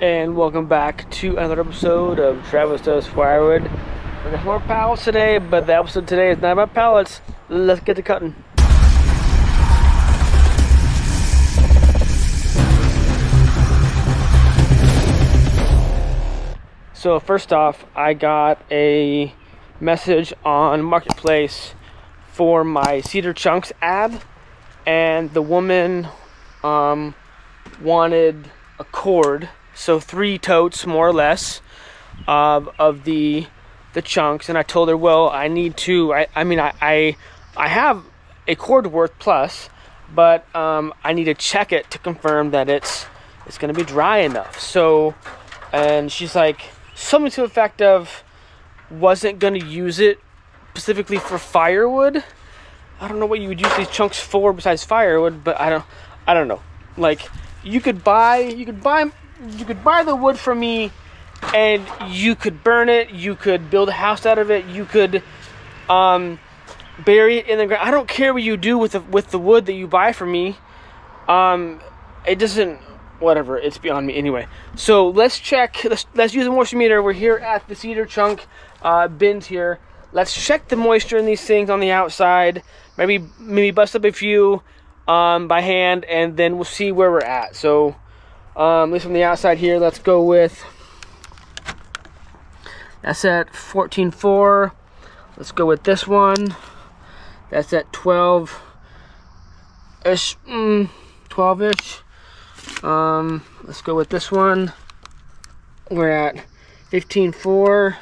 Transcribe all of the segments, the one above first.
And welcome back to another episode of Travis Does Firewood. We got more pallets today, but the episode today is not about pallets. Let's get to cutting. So first off, I got a message on Marketplace for my Cedar Chunks ad, and the woman wanted a cord. So 3 totes, more or less, of the chunks, and I told her, well, I need to. I have a cord worth plus, but I need to check it to confirm that it's gonna be dry enough. So, and she's like something to the effect of wasn't gonna use it specifically for firewood. I don't know what you would use these chunks for besides firewood, but I don't know. Like you could buy the wood from me and you could burn it, you could build a house out of it, you could bury it in the ground. I don't care what you do with the wood that you buy from me. It doesn't, whatever, it's beyond me anyway. So let's check, let's use a moisture meter. We're here at the Cedar Chunk bins here. Let's check the moisture in these things on the outside. Maybe bust up a few by hand, and then we'll see where we're at. So at least from the outside here, let's go with, that's at 14.4. Let's go with this one. That's at 12-ish. 12-ish. Let's go with this one. We're at 15.4.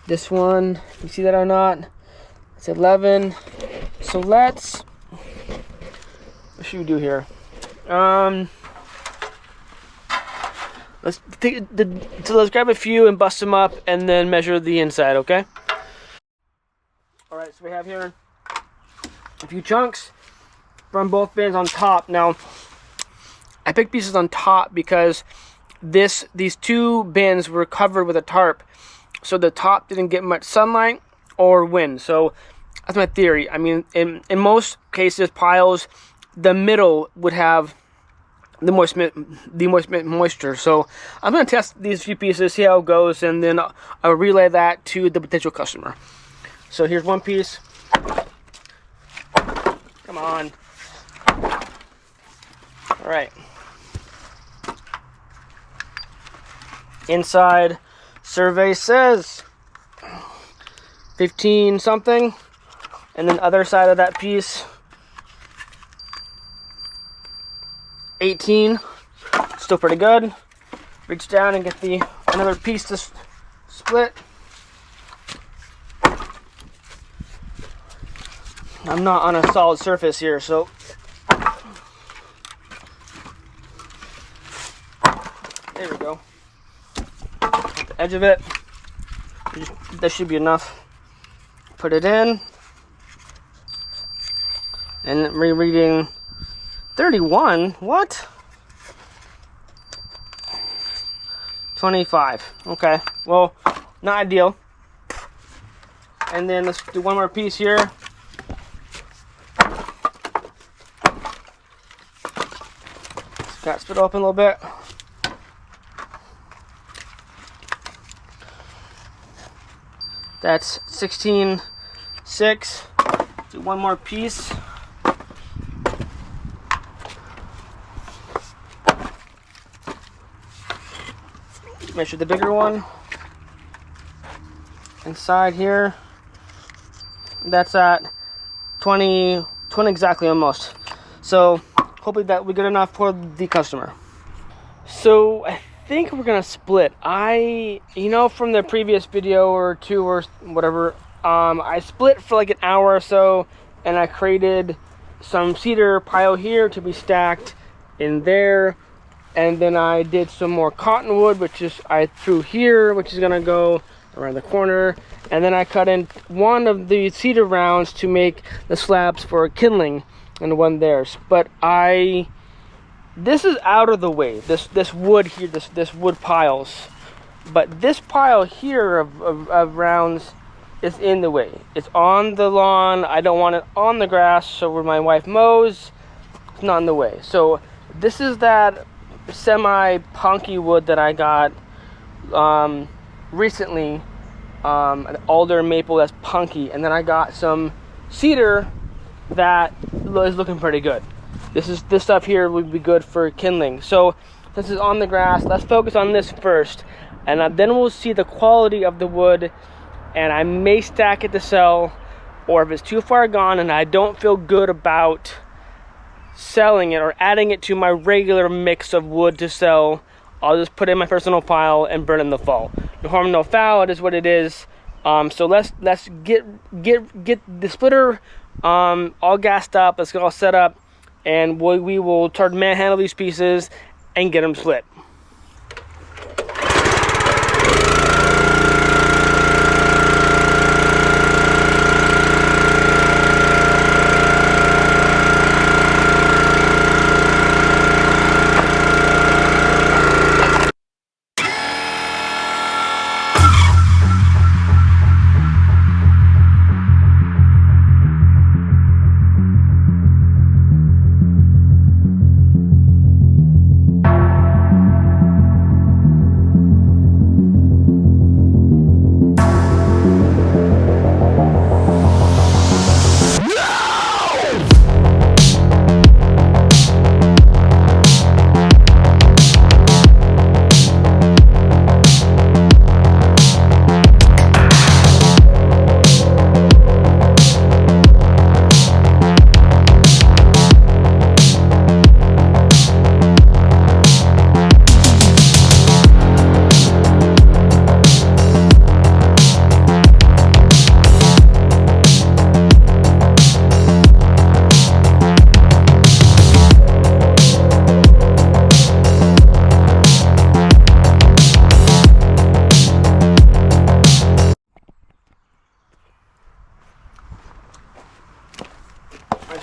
This one, you see that or not? It's 11. So what should we do here? Let's grab a few and bust them up, and then measure the inside. Okay. All right. So we have here a few chunks from both bins on top. Now, I picked pieces on top because these 2 bins were covered with a tarp, so the top didn't get much sunlight or wind. So that's my theory. I mean, in most cases, piles, the middle would have the moisture. So I'm going to test these few pieces, see how it goes, and then I'll relay that to the potential customer. So here's one piece. Come on. All right. Inside survey says 15 something, and then other side of that piece 18. Still pretty good. Reach down and get another piece to split. I'm not on a solid surface here, so there we go. The edge of it, that should be enough. Put it in, and rereading 31. What? 25. Okay. Well, not ideal. And then let's do one more piece here. Got to split open a little bit. That's 16.6. Do one more piece. Measure the bigger one. Inside here, that's at 20 exactly almost. So hopefully that will be good enough for the customer. So I think we're gonna split. From the previous video or 2 or whatever, I split for like an hour or so, and I created some cedar pile here to be stacked in there, and then I did some more cottonwood, which is I threw here, which is gonna go around the corner, and then I cut in one of the cedar rounds to make the slabs for kindling, and one there. But this is out of the way, this wood here, this wood piles, but this pile here of rounds is in the way. It's on the lawn. I don't want it on the grass, so where my wife mows, it's not in the way. So this is that semi-punky wood that I got recently, an alder maple that's punky, and then I got some cedar that is looking pretty good. This stuff here would be good for kindling. So this is on the grass. Let's focus on this first, and then we'll see the quality of the wood, and I may stack it to sell, or if it's too far gone and I don't feel good about selling it or adding it to my regular mix of wood to sell, I'll just put it in my personal pile and burn it in the fall. No harm, no foul. It is what it is. So let's get the splitter all gassed up. Let's get all set up, and we will start to manhandle these pieces and get them split.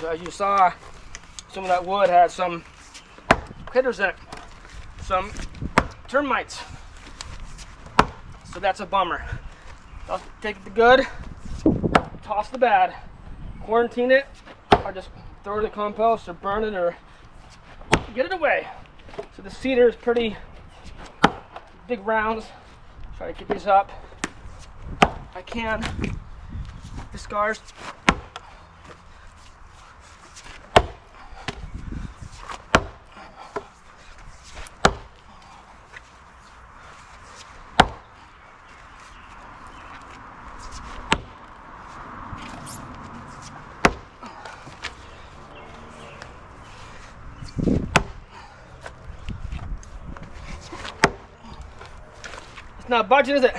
So as you saw, some of that wood had some critters in it, some termites. So that's a bummer. I'll take the good, toss the bad, quarantine it, or just throw it in the compost or burn it or get it away. So the cedar is pretty big rounds. Try to get these up. I can. The scars. It's not budging, is it?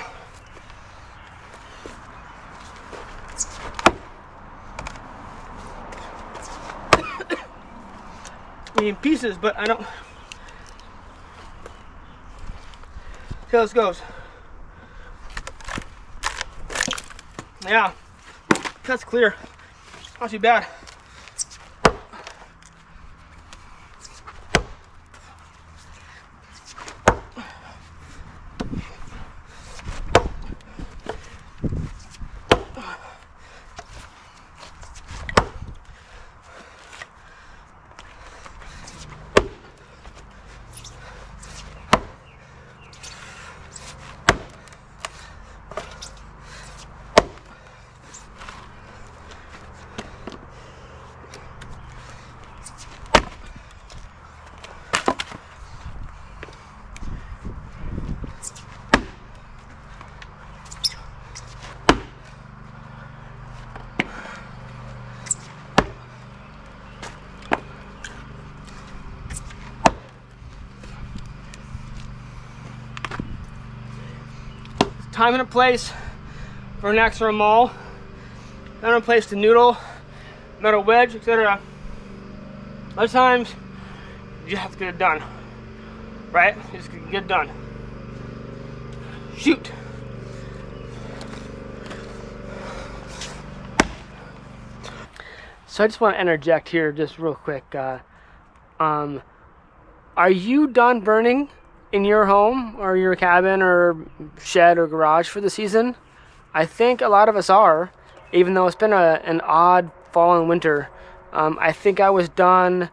In pieces, but I don't see how this goes. Yeah, that's clear. Not too bad. Time and a place for an axe or a maul. Time and a place to noodle, metal wedge, etc. Other times, you have to get it done. Right? You just get it done. Shoot! So I just want to interject here just real quick. Are you done burning in your home or your cabin or shed or garage for the season? I think a lot of us are, even though it's been an odd fall and winter. I think I was done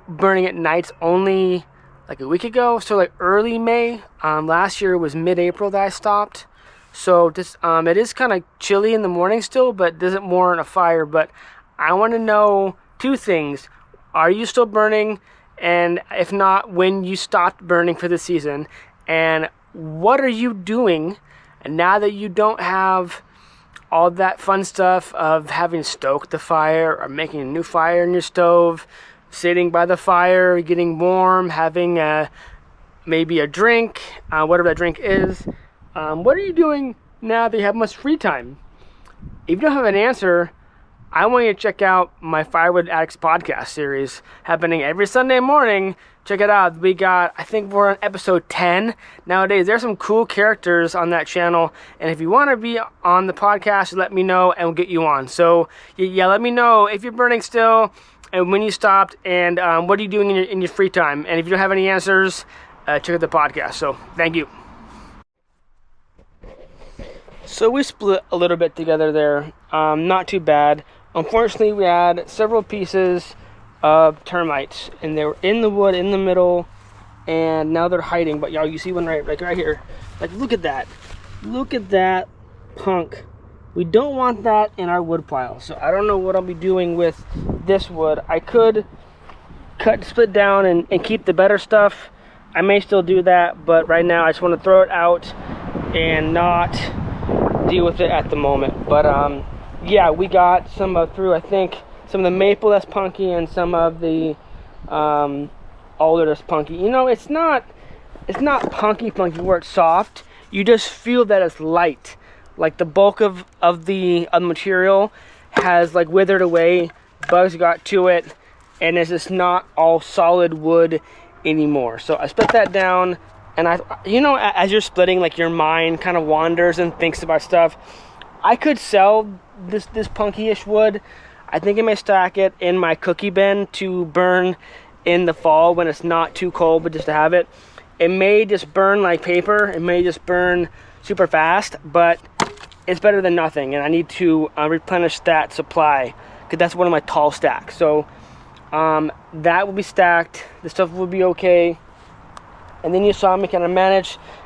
burning at nights only like a week ago, so like early May. Last year was mid-April that I stopped. So this it is kind of chilly in the morning still, but doesn't warrant a fire. But I want to know two things: are you still burning? And if not, when you stopped burning for the season? And what are you doing now that you don't have all that fun stuff of having stoked the fire or making a new fire in your stove, sitting by the fire, getting warm, having maybe a drink, whatever that drink is? What are you doing now that you have much free time? If you don't have an answer, I want you to check out my Firewood Addicts podcast series happening every Sunday morning. Check it out. I think we're on episode 10 nowadays. There's some cool characters on that channel. And if you want to be on the podcast, let me know and we'll get you on. So yeah, let me know if you're burning still and when you stopped and what are you doing in your free time. And if you don't have any answers, check out the podcast. So thank you. So we split a little bit together there. Not too bad. Unfortunately, we had several pieces of termites, and they were in the wood in the middle, and now they're hiding. But y'all, you see one right here. Like, look at that. Look at that punk. We don't want that in our wood pile. So I don't know what I'll be doing with this wood. I could split down and keep the better stuff. I may still do that, but right now I just want to throw it out and not deal with it at the moment. But yeah, we got some through, I think, some of the maple that's punky and some of the alder that's punky. You know, it's not punky where it's soft. You just feel that it's light. Like the bulk of the material has like withered away, bugs got to it, and it's just not all solid wood anymore. So I split that down, and as you're splitting, like your mind kind of wanders and thinks about stuff. I could sell this punky-ish wood. I think I may stack it in my cookie bin to burn in the fall when it's not too cold, but just to have it. It may just burn like paper. It may just burn super fast, but it's better than nothing, and I need to replenish that supply because that's one of my tall stacks. So that will be stacked. The stuff will be okay. And then you saw me kind of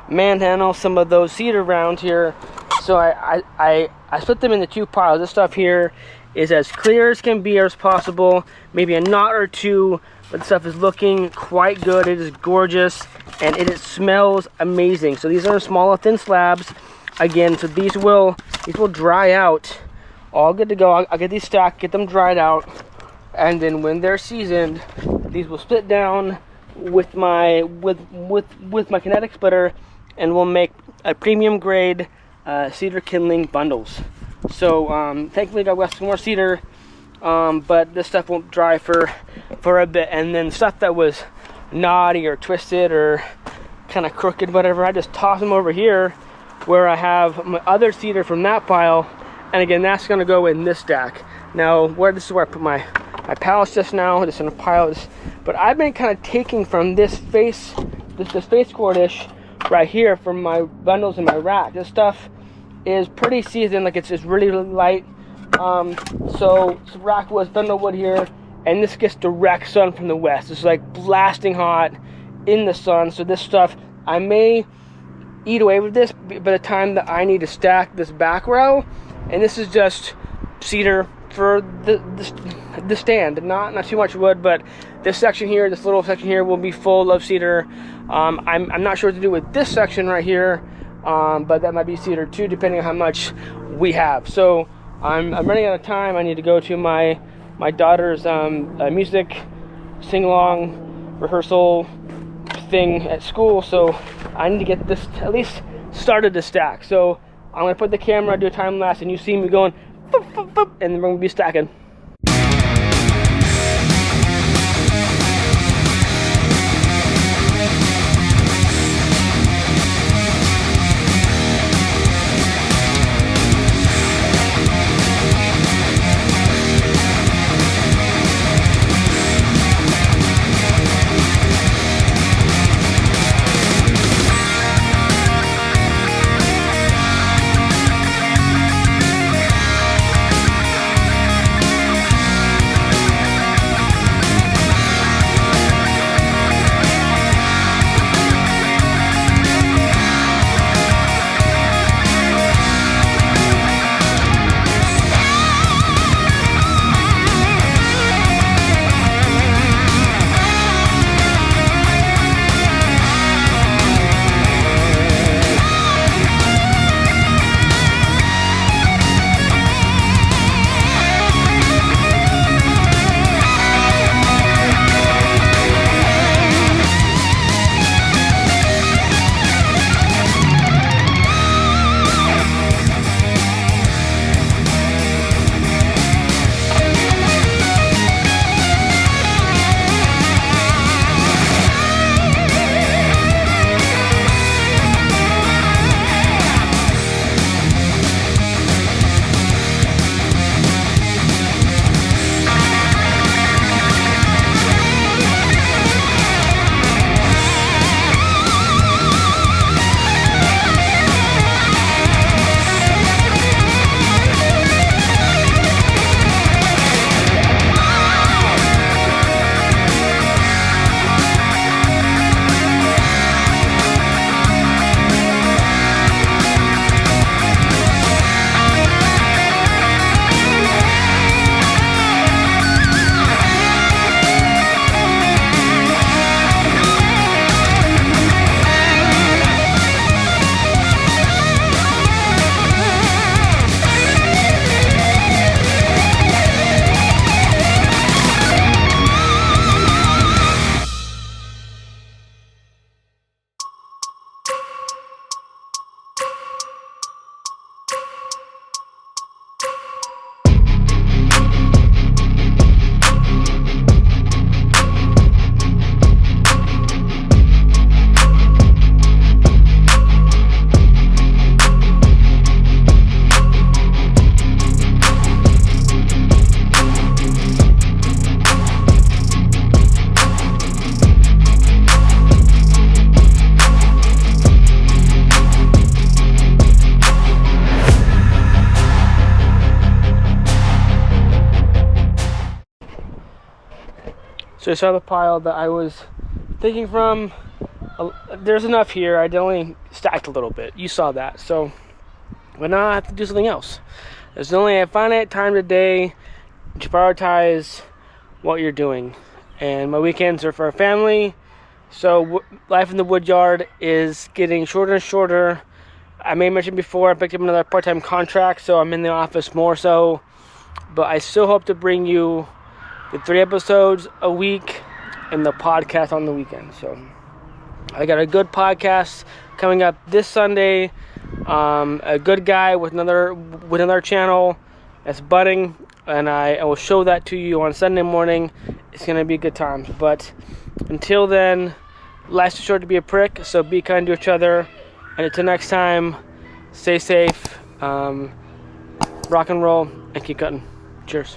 manhandle some of those cedar round here. So I split them into two piles. This stuff here is as clear as can be as possible. Maybe a knot or two, but the stuff is looking quite good. It is gorgeous, and it smells amazing. So these are smaller, thin slabs. Again, so these will dry out. All good to go. I'll get these stacked, get them dried out, and then when they're seasoned, these will split down with my kinetic splitter, and we'll make a premium grade cedar kindling bundles. So thankfully I got some more cedar, but this stuff won't dry for a bit. And then stuff that was knotty or twisted or kind of crooked, whatever, I just toss them over here where I have my other cedar from that pile. And again, that's gonna go in this stack. Now this is where I put my pallets just now, just in a pile. But I've been kind of taking from this face cord-ish right here from my bundles in my rack. This stuff is pretty seasoned, like it's just really light. So rack wood, bundle wood here, and this gets direct sun from the west. It's like blasting hot in the sun. So this stuff, I may eat away with this by the time that I need to stack this back row. And this is just cedar for the stand, not too much wood, but this section here, this little section here, will be full of cedar. I'm not sure what to do with this section right here, but that might be cedar too, depending on how much we have. So I'm running out of time. I need to go to my daughter's music sing-along rehearsal thing at school, so I need to get this at least started to stack. So I'm gonna put the camera, do a time lapse, and you see me going boop, boop, boop, and then we're gonna be stacking. So you saw the pile that I was thinking from. There's enough here. I only stacked a little bit. You saw that. So, but now I have to do something else. There's only a finite time today to prioritize what you're doing. And my weekends are for family. So life in the wood yard is getting shorter and shorter. I may mention before I picked up another part-time contract, so I'm in the office more so. But I still hope to bring you the 3 episodes a week and the podcast on the weekend. So I got a good podcast coming up this Sunday. A good guy with another channel that's budding, and I will show that to you on Sunday morning. It's gonna be good times. But until then, life's too short to be a prick, so be kind to each other. And until next time, stay safe, rock and roll, and keep cutting. Cheers.